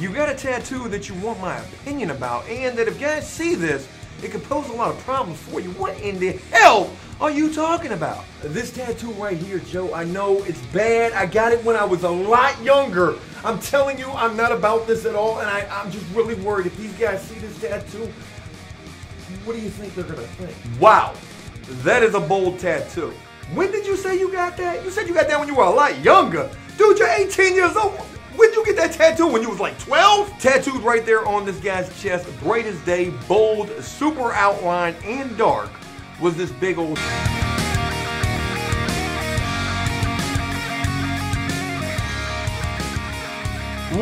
you got a tattoo that you want my opinion about, and that if guys see this, it could pose a lot of problems for you. What in the hell are you talking about? This tattoo right here, Joe, I know it's bad. I got it when I was a lot younger. I'm telling you, I'm not about this at all, and I'm just really worried. If these guys see this tattoo, what do you think they're gonna think? Wow, that is a bold tattoo. When did you say you got that? You said you got that when you were a lot younger. Dude, you're 18 years old. When did you get that tattoo? When you was like 12? Tattooed right there on this guy's chest, bright as day, bold, super outline, and dark, was this big old...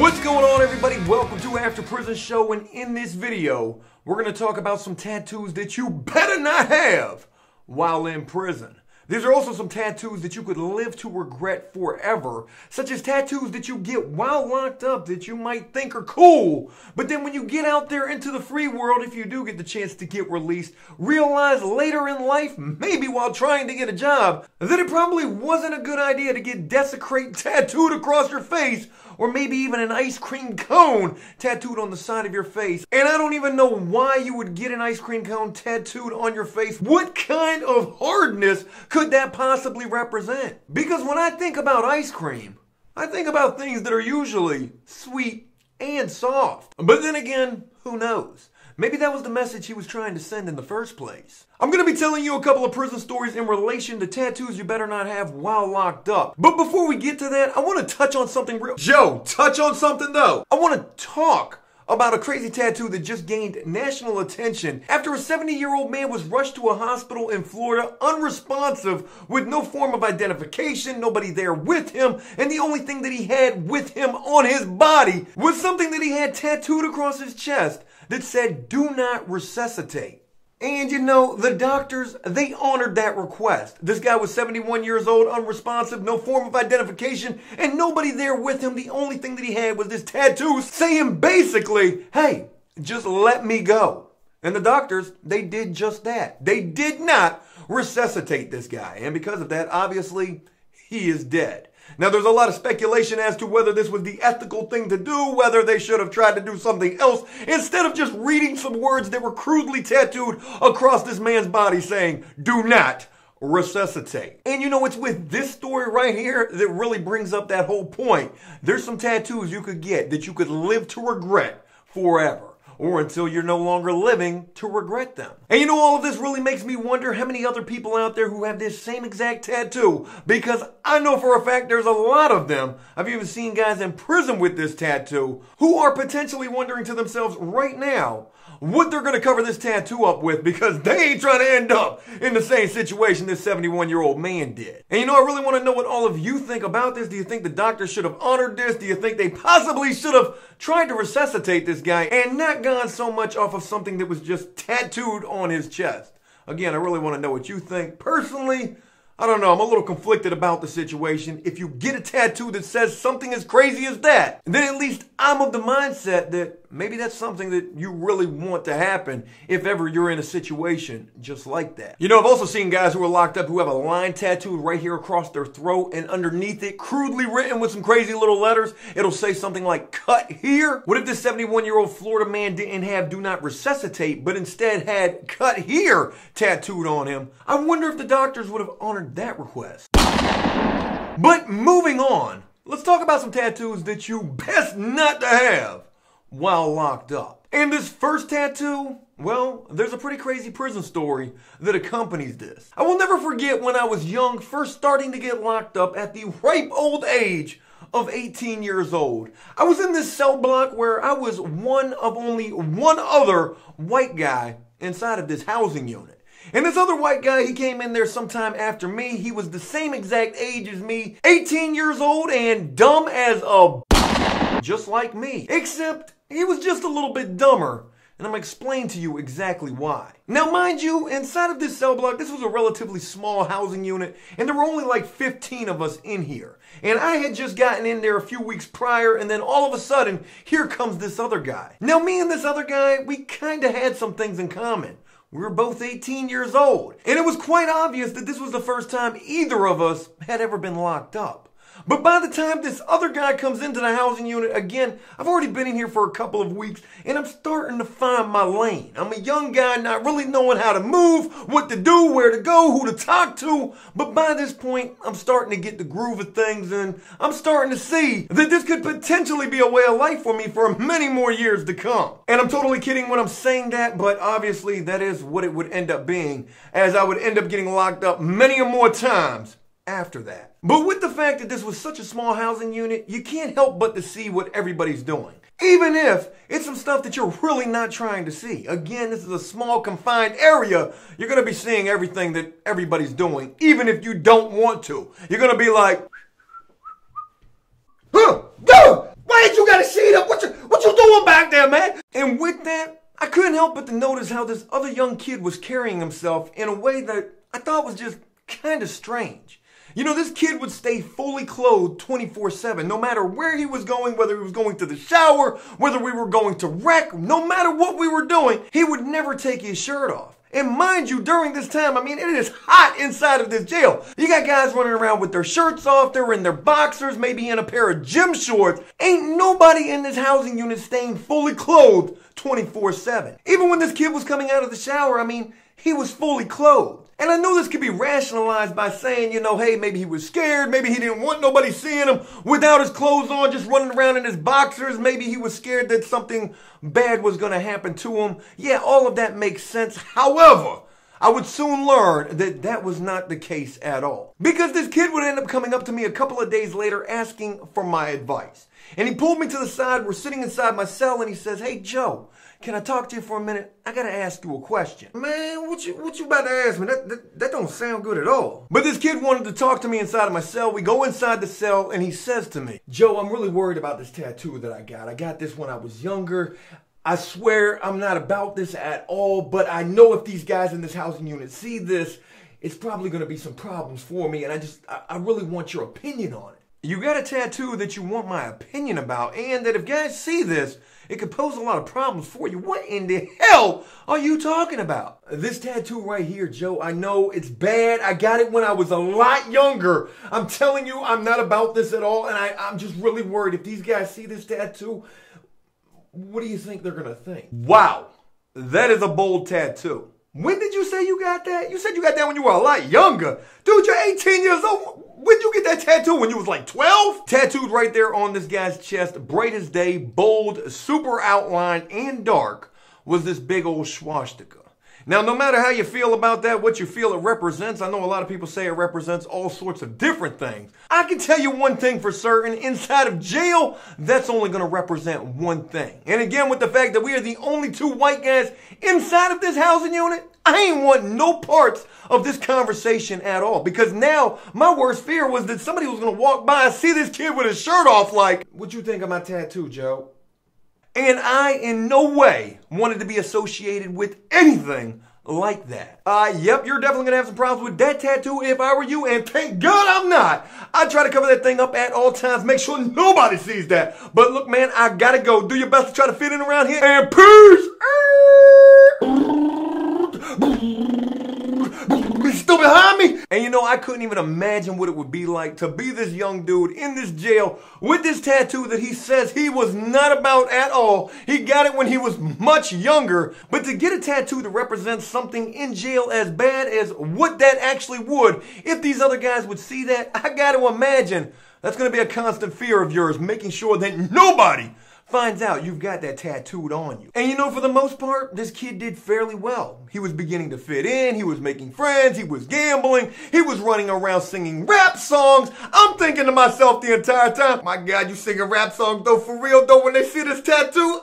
What's going on, everybody? Welcome to After Prison Show, and in this video, we're going to talk about some tattoos that you better not have while in prison. These are also some tattoos that you could live to regret forever, such as tattoos that you get while locked up that you might think are cool, but then when you get out there into the free world, if you do get the chance to get released, realize later in life, maybe while trying to get a job, that it probably wasn't a good idea to get desecrate tattooed across your face, or maybe even an ice cream cone tattooed on the side of your face. And I don't even know why you would get an ice cream cone tattooed on your face. What kind of hardness could that possibly represent? Because when I think about ice cream, I think about things that are usually sweet and soft. But then again, who knows? Maybe that was the message he was trying to send in the first place. I'm going to be telling you a couple of prison stories in relation to tattoos you better not have while locked up. But before we get to that, I want to touch on something real... Joe, touch on something though. I want to talk about a crazy tattoo that just gained national attention after a 70-year-old man was rushed to a hospital in Florida unresponsive with no form of identification, nobody there with him, and the only thing that he had with him on his body was something that he had tattooed across his chest that said, "Do not resuscitate." And you know, the doctors, they honored that request. This guy was 71 years old, unresponsive, no form of identification, and nobody there with him. The only thing that he had was this tattoo saying basically, "Hey, just let me go." And the doctors, they did just that. They did not resuscitate this guy. And because of that, obviously, he is dead. Now, there's a lot of speculation as to whether this was the ethical thing to do, whether they should have tried to do something else instead of just reading some words that were crudely tattooed across this man's body saying, "Do not resuscitate." And you know, it's with this story right here that really brings up that whole point. There's some tattoos you could get that you could live to regret forever, or until you're no longer living to regret them. And you know, all of this really makes me wonder how many other people out there who have this same exact tattoo, because I know for a fact there's a lot of them. I've even seen guys in prison with this tattoo who are potentially wondering to themselves right now what they're going to cover this tattoo up with, because they ain't trying to end up in the same situation this 71-year-old man did. And you know, I really want to know what all of you think about this. Do you think the doctor should have honored this? Do you think they possibly should have tried to resuscitate this guy and not gone so much off of something that was just tattooed on his chest? Again, I really want to know what you think. Personally, I don't know. I'm a little conflicted about the situation. If you get a tattoo that says something as crazy as that, then at least I'm of the mindset that maybe that's something that you really want to happen if ever you're in a situation just like that. You know, I've also seen guys who are locked up who have a line tattooed right here across their throat, and underneath it, crudely written with some crazy little letters, it'll say something like, "Cut here." What if this 71-year-old Florida man didn't have "Do not resuscitate," but instead had "Cut here" tattooed on him? I wonder if the doctors would have honored that request. But moving on, let's talk about some tattoos that you best not to have while locked up. And this first tattoo, well, there's a pretty crazy prison story that accompanies this. I will never forget when I was young, first starting to get locked up at the ripe old age of 18 years old. I was in this cell block where I was one of only one other white guy inside of this housing unit. And this other white guy, he came in there sometime after me. He was the same exact age as me, 18 years old and dumb as a just like me. Except he was just a little bit dumber. And I'm going to explain to you exactly why. Now, mind you, inside of this cell block, this was a relatively small housing unit, and there were only like 15 of us in here. And I had just gotten in there a few weeks prior, and then all of a sudden, here comes this other guy. Now, me and this other guy, we kind of had some things in common. We were both 18 years old, and it was quite obvious that this was the first time either of us had ever been locked up. But by the time this other guy comes into the housing unit, again, I've already been in here for a couple of weeks and I'm starting to find my lane. I'm a young guy not really knowing how to move, what to do, where to go, who to talk to. But by this point, I'm starting to get the groove of things and I'm starting to see that this could potentially be a way of life for me for many more years to come. And I'm totally kidding when I'm saying that, but obviously that is what it would end up being, as I would end up getting locked up many more times after that. But with the fact that this was such a small housing unit, you can't help but to see what everybody's doing. Even if it's some stuff that you're really not trying to see. Again, this is a small confined area. You're going to be seeing everything that everybody's doing, even if you don't want to. You're going to be like, huh, duh, why ain't you got a sheet up? What you doing back there, man? And with that, I couldn't help but to notice how this other young kid was carrying himself in a way that I thought was just kind of strange. You know, this kid would stay fully clothed 24/7, no matter where he was going, whether he was going to the shower, whether we were going to rec, no matter what we were doing, he would never take his shirt off. And mind you, during this time, I mean, it is hot inside of this jail. You got guys running around with their shirts off, they're in their boxers, maybe in a pair of gym shorts. Ain't nobody in this housing unit staying fully clothed 24/7. Even when this kid was coming out of the shower, I mean, he was fully clothed. And I know this could be rationalized by saying, you know, hey, maybe he was scared. Maybe he didn't want nobody seeing him without his clothes on, just running around in his boxers. Maybe he was scared that something bad was going to happen to him. Yeah, all of that makes sense. However, I would soon learn that that was not the case at all. Because this kid would end up coming up to me a couple of days later asking for my advice. And he pulled me to the side. We're sitting inside my cell and he says, hey, Joe, can I talk to you for a minute? I gotta ask you a question. Man, what you about to ask me? That don't sound good at all. But this kid wanted to talk to me inside of my cell. We go inside the cell and he says to me, Joe, I'm really worried about this tattoo that I got. I got this when I was younger. I swear I'm not about this at all, but I know if these guys in this housing unit see this, it's probably gonna be some problems for me, and I really want your opinion on it. You got a tattoo that you want my opinion about, and that if guys see this, it could pose a lot of problems for you. What in the hell are you talking about? This tattoo right here, Joe, I know it's bad. I got it when I was a lot younger. I'm telling you, I'm not about this at all, and I'm just really worried. If these guys see this tattoo, what do you think they're gonna think? Wow, that is a bold tattoo. When did you say you got that? You said you got that when you were a lot younger. Dude, you're 18 years old. When did you get that tattoo? When you was like 12? Tattooed right there on this guy's chest, bright as day, bold, super outlined, and dark, was this big old swastika. Now, no matter how you feel about that, what you feel it represents, I know a lot of people say it represents all sorts of different things. I can tell you one thing for certain, inside of jail, that's only going to represent one thing. And again, with the fact that we are the only two white guys inside of this housing unit, I ain't want no parts of this conversation at all. Because now, my worst fear was that somebody was going to walk by and see this kid with his shirt off like, what you think of my tattoo, Joe? And I, in no way, wanted to be associated with anything like that. Yep, you're definitely going to have some problems with that tattoo if I were you, and thank God I'm not. I try to cover that thing up at all times, make sure nobody sees that. But look, man, I gotta go. Do your best to try to fit in around here, and peace! He's still behind me. And you know, I couldn't even imagine what it would be like to be this young dude in this jail with this tattoo that he says he was not about at all. He got it when he was much younger. But to get a tattoo that represents something in jail as bad as what that actually would, if these other guys would see that, I got to imagine that's going to be a constant fear of yours, making sure that nobody finds out you've got that tattooed on you. And you know, for the most part, this kid did fairly well. He was beginning to fit in, he was making friends, he was gambling, he was running around singing rap songs. I'm thinking to myself the entire time, my God, you singing rap songs though, for real though, when they see this tattoo?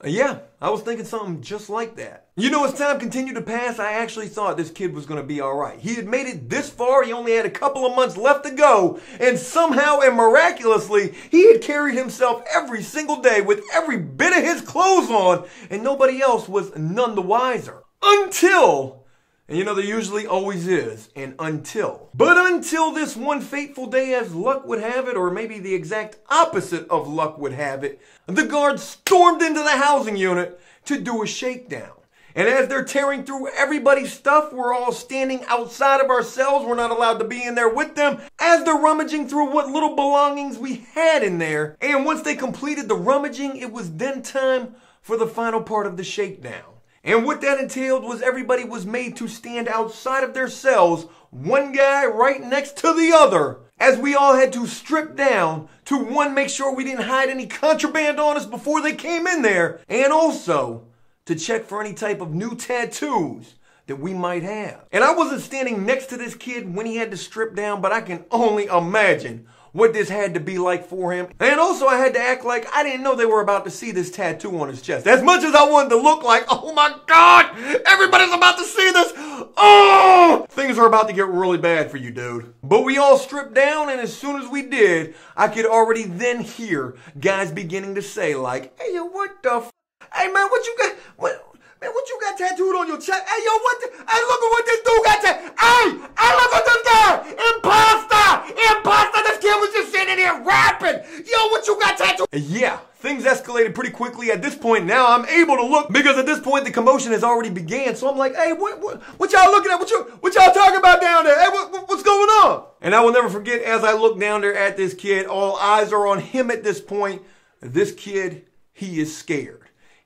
Yeah, I was thinking something just like that. You know, as time continued to pass, I actually thought this kid was going to be all right. He had made it this far. He only had a couple of months left to go. And somehow and miraculously, he had carried himself every single day with every bit of his clothes on. And nobody else was none the wiser. Until, and you know, there usually always is an until. But until this one fateful day, as luck would have it, or maybe the exact opposite of luck would have it, the guards stormed into the housing unit to do a shakedown. And as they're tearing through everybody's stuff, we're all standing outside of our cells. We're not allowed to be in there with them as they're rummaging through what little belongings we had in there. And once they completed the rummaging, it was then time for the final part of the shakedown. And what that entailed was everybody was made to stand outside of their cells, one guy right next to the other, as we all had to strip down to, one, make sure we didn't hide any contraband on us before they came in there, and also to check for any type of new tattoos that we might have. And I wasn't standing next to this kid when he had to strip down, but I can only imagine what this had to be like for him. And also I had to act like I didn't know they were about to see this tattoo on his chest. As much as I wanted to look like, oh my God, everybody's about to see this. Oh, things are about to get really bad for you, dude. But we all stripped down, and as soon as we did, I could already then hear guys beginning to say like, hey, yo, what the f? Hey, man, what you got? Man, what you got tattooed on your chest? Hey, yo, what the? Hey, look at what this dude got tattooed. Hey, look at this guy. Imposter. This kid was just sitting here rapping. Yo, what you got tattooed? Yeah, things escalated pretty quickly at this point. Now I'm able to look because at this point the commotion has already began. So I'm like, hey, what y'all looking at? What y'all talking about down there? Hey, what's going on? And I will never forget, as I look down there at this kid, all eyes are on him at this point. This kid, he is scared.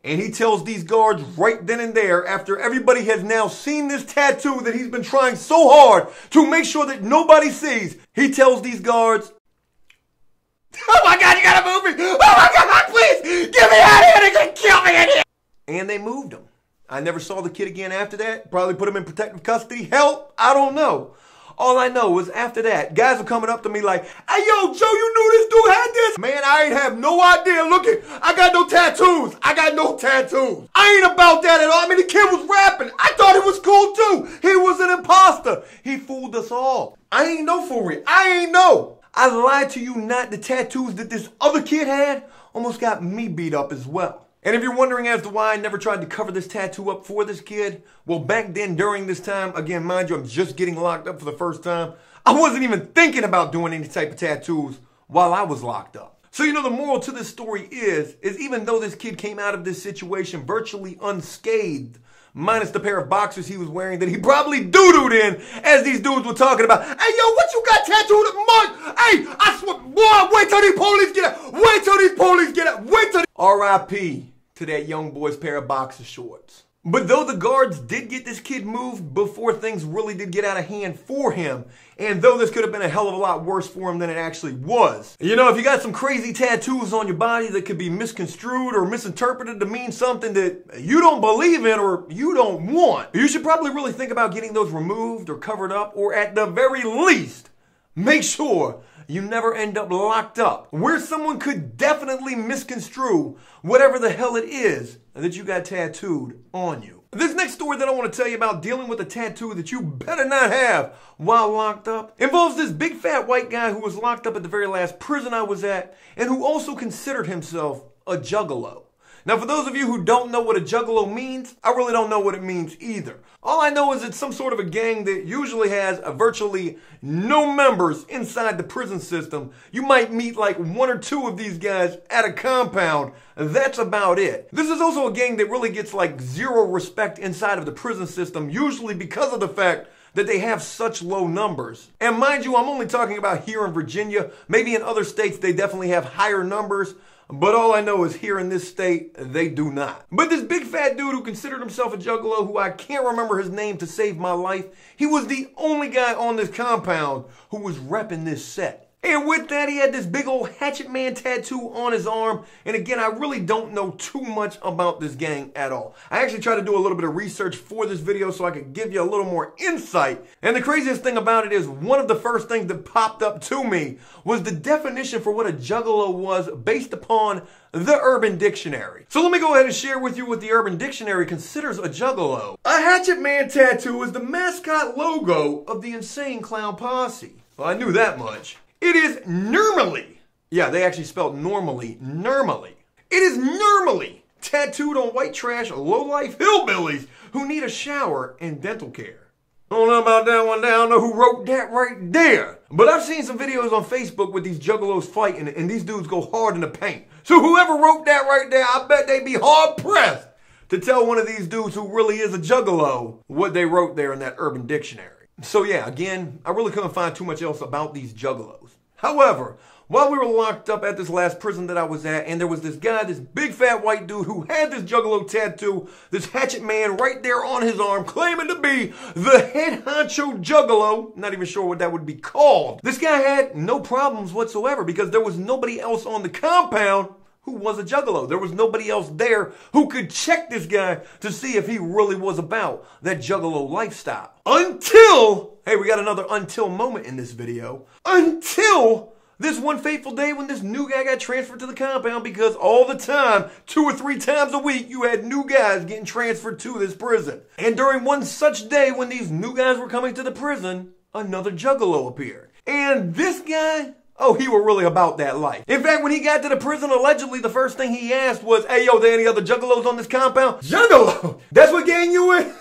And he tells these guards right then and there, after everybody has now seen this tattoo that he's been trying so hard to make sure that nobody sees, he tells these guards, oh my God, you gotta move me! Oh my God, please! Get me out of here! They can kill me in here! And they moved him. I never saw the kid again after that. Probably put him in protective custody. Hell, I don't know. All I know is after that, guys were coming up to me like, hey, yo, Joe, you knew this dude had this? Man, I ain't have no idea. Look it, I got no tattoos. I ain't about that at all. I mean, the kid was rapping. I thought it was cool, too. He was an imposter. He fooled us all. I ain't know for real. I ain't know. I lied to you not. The tattoos that this other kid had almost got me beat up as well. And if you're wondering as to why I never tried to cover this tattoo up for this kid, well, back then during this time, again, mind you, I'm just getting locked up for the first time. I wasn't even thinking about doing any type of tattoos while I was locked up. So, you know, the moral to this story is even though this kid came out of this situation virtually unscathed, minus the pair of boxers he was wearing that he probably doo-dooed in as these dudes were talking about, hey, yo, what you got tattooed at Mark? Hey, I swear, boy, wait till these police get out. Wait till these police get out. Wait till R.I.P. to that young boy's pair of boxer shorts. But though the guards did get this kid moved before things really did get out of hand for him, and though this could have been a hell of a lot worse for him than it actually was, you know, if you got some crazy tattoos on your body that could be misconstrued or misinterpreted to mean something that you don't believe in or you don't want, you should probably really think about getting those removed or covered up, or at the very least, make sure you never end up locked up, where someone could definitely misconstrue whatever the hell it is that you got tattooed on you. This next story that I want to tell you about, dealing with a tattoo that you better not have while locked up, involves this big fat white guy who was locked up at the very last prison I was at, and who also considered himself a juggalo. Now, for those of you who don't know what a juggalo means, I really don't know what it means either. All I know is it's some sort of a gang that usually has virtually no members inside the prison system. You might meet like one or two of these guys at a compound. That's about it. This is also a gang that really gets like zero respect inside of the prison system, usually because of the fact that they have such low numbers. And mind you, I'm only talking about here in Virginia. Maybe in other states they definitely have higher numbers. But all I know is here in this state, they do not. But this big fat dude who considered himself a juggalo, who I can't remember his name to save my life, he was the only guy on this compound who was repping this set. And with that, he had this big old Hatchet Man tattoo on his arm. And again, I really don't know too much about this gang at all. I actually tried to do a little bit of research for this video so I could give you a little more insight. And the craziest thing about it is one of the first things that popped up to me was the definition for what a juggalo was based upon the Urban Dictionary. So let me go ahead and share with you what the Urban Dictionary considers a juggalo. A Hatchet Man tattoo is the mascot logo of the Insane Clown Posse. Well, I knew that much. It is normally, yeah, they actually spelled normally. It is normally tattooed on white trash, low-life hillbillies who need a shower and dental care. I don't know about that one. I don't know who wrote that right there. But I've seen some videos on Facebook with these juggalos fighting, and these dudes go hard in the paint. So whoever wrote that right there, I bet they'd be hard-pressed to tell one of these dudes who really is a juggalo what they wrote there in that Urban Dictionary. So yeah, again, I really couldn't find too much else about these juggalos. However, while we were locked up at this last prison that I was at, and there was this guy, this big fat white dude who had this juggalo tattoo, this hatchet man right there on his arm, claiming to be the head honcho juggalo. Not even sure what that would be called. This guy had no problems whatsoever because there was nobody else on the compound who was a juggalo. There was nobody else there who could check this guy to see if he really was about that juggalo lifestyle. Until, hey, we got another until moment in this video. Until this one fateful day when this new guy got transferred to the compound, because all the time, 2 or 3 times a week, you had new guys getting transferred to this prison. And during one such day when these new guys were coming to the prison, another juggalo appeared. And this guy, oh, he were really about that life. In fact, when he got to the prison, allegedly, the first thing he asked was, hey, yo, there any other juggalos on this compound? Juggalo! That's what gang you in?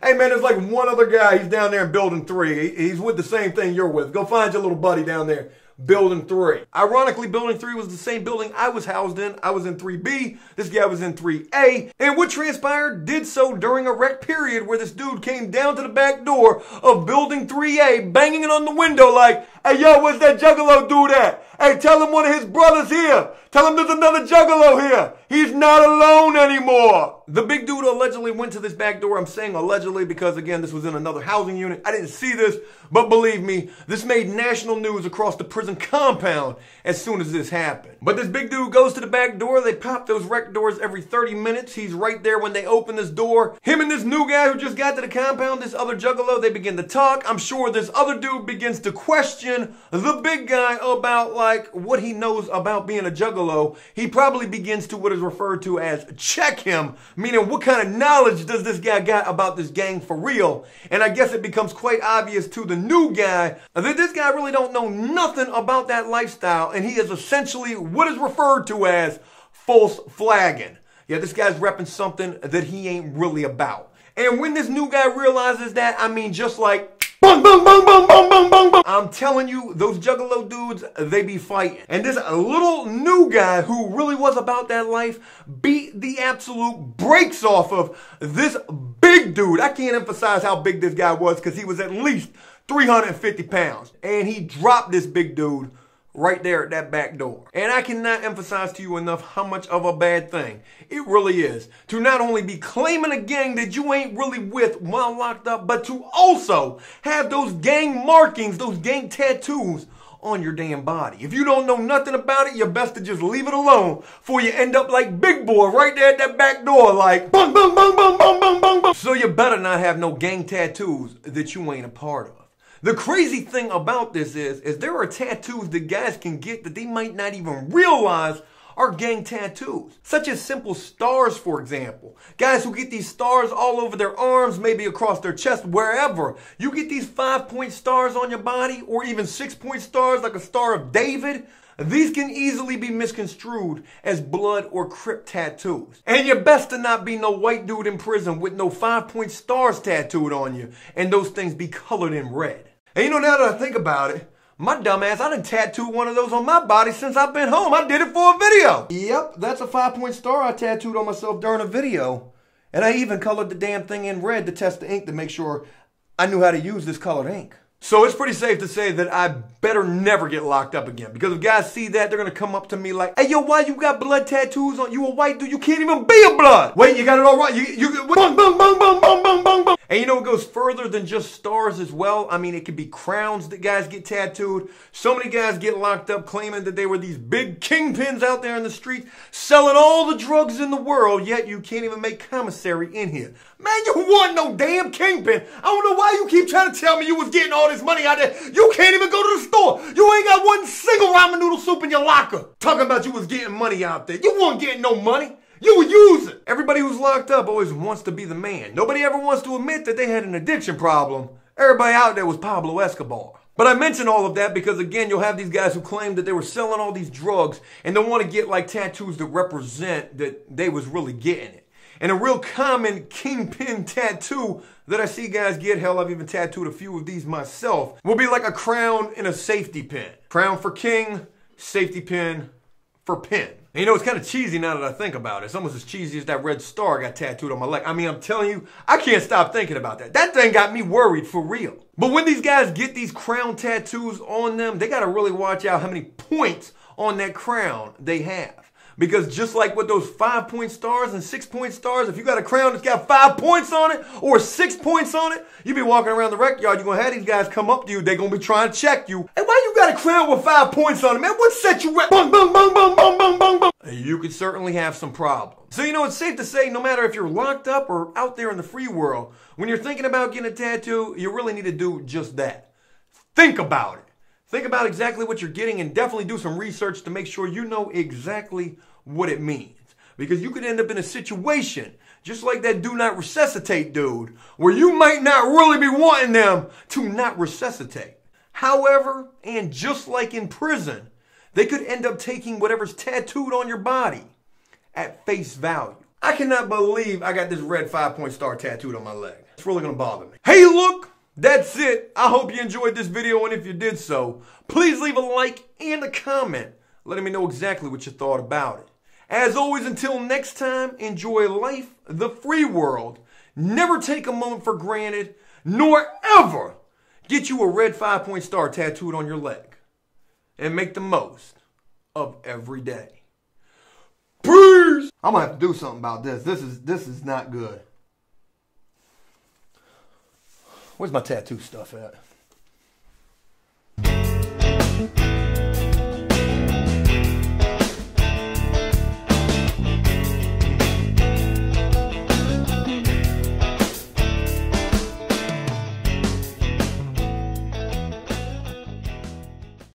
Hey, man, there's like one other guy. He's down there in building 3. He's with the same thing you're with. Go find your little buddy down there. Building 3. Ironically, building 3 was the same building I was housed in. I was in 3B. This guy was in 3A. And what transpired did so during a rec period where this dude came down to the back door of building 3A, banging it on the window like, hey, yo, where's that juggalo dude at? Hey, tell him one of his brothers here. Tell him there's another juggalo here. He's not alone anymore. The big dude allegedly went to this back door. I'm saying allegedly because, again, this was in another housing unit. I didn't see this, but believe me, this made national news across the prison compound as soon as this happened. But this big dude goes to the back door. They pop those rec doors every 30 minutes. He's right there when they open this door. Him and this new guy who just got to the compound, this other juggalo, they begin to talk. I'm sure this other dude begins to question the big guy about, like, what he knows about being a juggalo. He probably begins to what is referred to as check him, meaning what kind of knowledge does this guy got about this gang for real? And I guess it becomes quite obvious to the new guy that this guy really don't know nothing about that lifestyle, and he is essentially what is referred to as false flagging. Yeah, this guy's repping something that he ain't really about. And when this new guy realizes that, I mean, just like bang, bang, bang, bang, bang, bang, bang, bang. I'm telling you, those juggalo dudes, they be fighting. And this little new guy who really was about that life beat the absolute brakes off of this big dude. I can't emphasize how big this guy was because he was at least 350 pounds. And he dropped this big dude right there at that back door. And I cannot emphasize to you enough how much of a bad thing it really is to not only be claiming a gang that you ain't really with while locked up, but to also have those gang markings, those gang tattoos on your damn body. If you don't know nothing about it, you're best to just leave it alone before you end up like Big Boy right there at that back door like bang, bang, bang, bang, bang, bang, bang, bang. So you better not have no gang tattoos that you ain't a part of. The crazy thing about this is there are tattoos that guys can get that they might not even realize are gang tattoos. Such as simple stars, for example. Guys who get these stars all over their arms, maybe across their chest, wherever. You get these 5-point stars on your body, or even 6-point stars like a Star of David. These can easily be misconstrued as blood or Crip tattoos. And you're best to not be no white dude in prison with no 5-point stars tattooed on you, and those things be colored in red. And you know, now that I think about it, my dumb ass, I done tattooed one of those on my body since I've been home. I did it for a video. Yep, that's a 5-point star I tattooed on myself during a video. And I even colored the damn thing in red to test the ink to make sure I knew how to use this colored ink. So it's pretty safe to say that I better never get locked up again. Because if guys see that, they're going to come up to me like, hey, yo, why you got blood tattoos on? You a white dude. You can't even be a blood. Wait, you got it all right. Bang, bang, bang, bang, bang, bang, bang, bang. And you know, it goes further than just stars as well. I mean, it could be crowns that guys get tattooed. So many guys get locked up claiming that they were these big kingpins out there in the street selling all the drugs in the world, yet you can't even make commissary in here. Man, you want no damn kingpin. I don't know why you keep trying to tell me you was getting all this money out there. You can't even go to the store. You ain't got one single ramen noodle soup in your locker. Talking about you was getting money out there. You weren't getting no money. You were using. Everybody who's locked up always wants to be the man. Nobody ever wants to admit that they had an addiction problem. Everybody out there was Pablo Escobar. But I mention all of that because, again, you'll have these guys who claim that they were selling all these drugs and they want to get like tattoos that represent that they was really getting it. And a real common kingpin tattoo that I see guys get, hell, I've even tattooed a few of these myself, will be like a crown and a safety pin. Crown for king, safety pin for pin. And you know, it's kind of cheesy now that I think about it. It's almost as cheesy as that red star I got tattooed on my leg. I mean, I'm telling you, I can't stop thinking about that. That thing got me worried for real. But when these guys get these crown tattoos on them, they got to really watch out how many points on that crown they have. Because just like with those 5-point stars and 6-point stars, if you got a crown that's got 5 points on it or 6 points on it, you be walking around the rec yard, you're going to have these guys come up to you, they're going to be trying to check you. Hey, why you got a crown with 5 points on it, man? What set you up? Bung, bung, bung, bung, bung, bung, bung, bung. You could certainly have some problems. So, you know, it's safe to say no matter if you're locked up or out there in the free world, when you're thinking about getting a tattoo, you really need to do just that. Think about it. Think about exactly what you're getting and definitely do some research to make sure you know exactly what it means. Because you could end up in a situation just like that do not resuscitate dude where you might not really be wanting them to not resuscitate. However, and just like in prison, they could end up taking whatever's tattooed on your body at face value. I cannot believe I got this red 5-point star tattooed on my leg. It's really going to bother me. Hey, look! That's it. I hope you enjoyed this video, and if you did so, please leave a like and a comment letting me know exactly what you thought about it. As always, until next time, enjoy life, the free world. Never take a moment for granted, nor ever get you a red 5-point star tattooed on your leg. And make the most of every day. Peace! I'm going to have to do something about this. This is not good. Where's my tattoo stuff at?